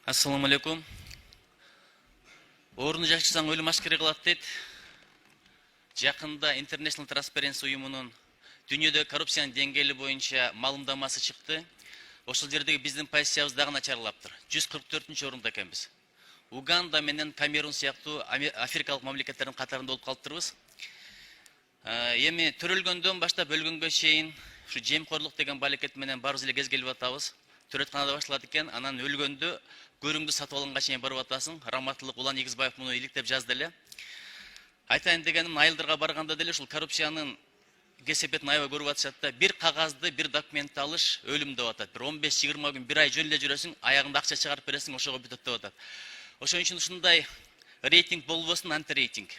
Assalamu alaikum. Орны жашасаң өлім ашкере кылат дейт. Жакында International Transparency уюмунун дүйнөдө коррупциянын деңгээли боюнча маалымдамасы чыкты. Ошол жердеги биздин позициябыз дагы начарлаптыр. 144-орунда экенбиз. Уганда менен Камерун сыяктуу африкалык мамлекеттердин катарында болуп калыптырбыз. Эми төрөлгөндөн баштап өлгөнгө чейин ушу жемкорлук деген балекет менен баарыбыз эле кез келип атабыз. Төрөтканада башталат экен, анан өлгөндө көрүңдү сатып алганга чейин барып атасың. Раматтылык Улан Эгизбаев муну иликтеп жазды эле. Айтайын дегеним, айылдарга барганда деле ушул коррупциянын кесепетин аябай көрүп атышат да, бир кагазды, бир документти алыш өлүм деп атат. Бир 15-20 күн, бир ай жөн эле жүрөсүң, аягында акча чыгарып бересиң, ошого бүтөт деп атат. Ошон үчүн ушундай рейтинг болбосун, антирейтинг.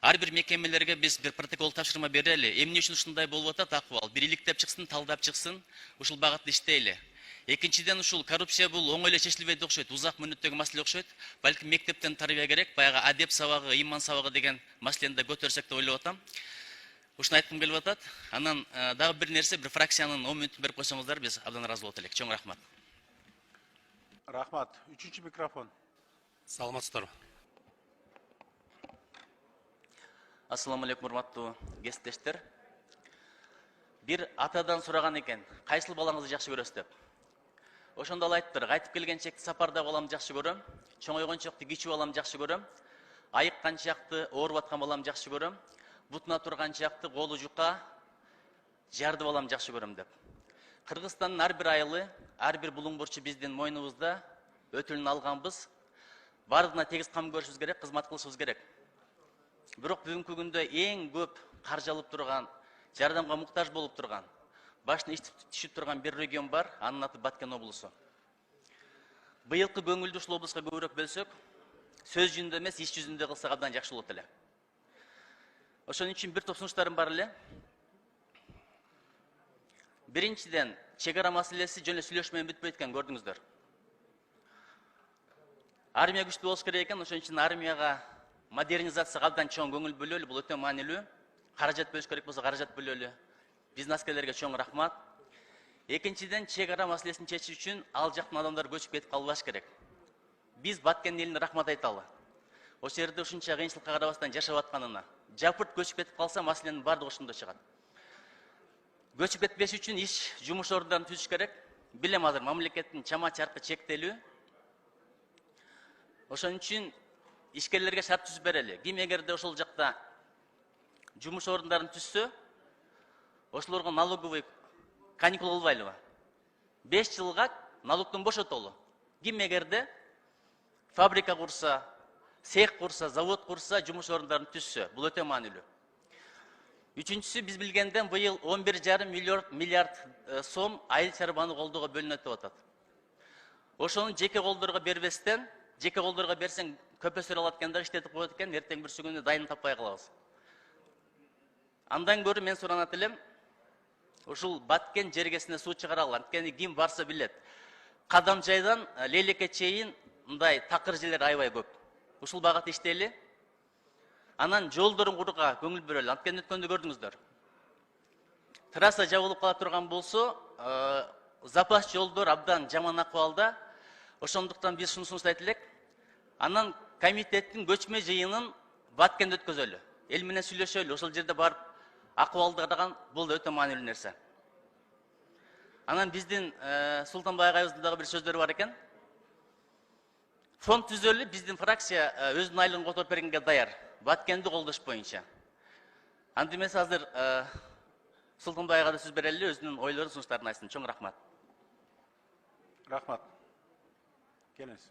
Ар бир мекемелерге биз бир протокол тапшырма берели. Эмне үчүн ушундай болуп атат акыбал? Бир иликтеп чыксын, талдап чыксын, ушул багытта иштейли. Экинчиден, ушул коррупция бул оңой эле чечилбейт окшойт, узак мөөнөттөгү маселе окшойт. Балким мектептен тарбия керек, баягы адеп сабагы, иман сабагы деген маселени да көтөрсөк деп ойлоп атам. Ушуну айткым келип атат. Анан дагы бир нерсе, бир фракциянын 10 мүнөтүн берип койсоңуздар, биз абдан ыраазы болот элек. Чоң рахмат. Рахмат. Үчүнчү микрофон. Саламатсыздарбы. Ассаламу алейкум, урматтуу кесиптештер. Бир атадан сураган экен, кайсыл балаңызды жакшы көрөсүз деп. Ошондо ал айтыптыр, кайтып келген чекти сапарда баламды жакшы көрөм, чоңойгон чекти кичүү баламды жакшы көрөм, айыккан чакты ооруп аткан баламды жакшы көрөм, бутуна турган чакты колу жука жарды баламды жакшы көрөм деп. Кыргызстандын ар бир айылы, ар бир булуң бурчу биздин мойнубузда өтүлүн алганбыз. Бардыгына тегиз кам көрүшүбүз керек, кызмат кылышыбыз керек. Бирок бүгүнкү күндө эң көп каржы алып турган, жардамга муктаж болуп турган, башына иш түшүп турган бир регион бар, анын аты Баткен облусу. Быйылкы көңүлдү ушул облуска көбүрөөк бөлсөк, сөз жүзүндө эмес, иш жүзүндө кылсак абдан жакшы болот эле. Ошон үчүн бир топ сунуштарым бар эле. Биринчиден, чек ара маселеси жөн эле сүйлөшүү менен бүтпөйт экен, көрдүңүздөр. Армия күчтүү болуш керек экен, ошон үчүн армияга модернизацияга абдан чоң көңүл бөлөлү, бул өтө маанилүү. Каражат бөлүш керек болсо каражат бөлөлү. Биздин аскерлерге чоң рахмат. Экинчиден, чек ара маселесин чечиш үчүн ал жактын адамдары көчүп кетип калбаш керек. Биз Баткен элине рахмат айталы. Ошол жерде ушунча кыйынчылыкка карабастан жашап атканына. Жапырт көчүп кетип калса, маселенин бардыгы ошондо чыгат. Көчүп кетпеш үчүн иш, жумуш ордундарын түзүш керек. Билем азыр мамлекеттин чама чаркы чектелүү. Ошон үчүн ишкерлерге шарт түзүп берели. Ким эгерде ошол жакта жумуш ордундарын түзсө, ошолорго налоговый каникул болбайлыбы? 5 жылга налогтон бошотолу. Ким эгерде фабрика курса, цех курса, завод курса, жумуш ордундарын түзсө, бул өтө маанилүү. Үчүнчүсү, биз билгенден быйыл 11,5 миллиард сом айыл чарбаны колдоого бөлүнөт деп атат. Ошону жеке колдорго бербестен, жеке колдорго берсең көпөсөр алат экен да, иштетип коет экен, эртең бир күнү дайын таппай калабыз. Андан көрү мен суранат элем, ушул Баткен жергесине суу чыгаралы. Анткени ким барса билет. Кадамжайдан Лейлекке чейин мындай такыр жерлер аябай көп. Ушул багат иштейли. Анан жолдорун курууга көңүл бөлөлү. Анткени өткөндө көрдүңүздөр. Трасса жабылып кала турган болсо, запас жолдор абдан жаман акыбалда. Ошондуктан биз ушуну сунуштайт элек. Анан комитеттин көчмө жыйынын Баткенде өткөзөлү. Эл менен сүйлөшөлү. Ошол жерде барып акыбалды караган, бул да өтө маанилүү нерсе. Анан биздин Султанбай агайыбыздын дагы бир сөздөрү бар экен. Фонд түзөлүп, биздин фракция өзүнүн айлыгын которуп бергенге даяр. Баткенди колдош боюнча. Анда эмес азыр Султанбай агайга да сөз берели, өзүнүн ойлорун, сунуштарын айтсын. Чоң рахмат. Рахмат. Келиңиз.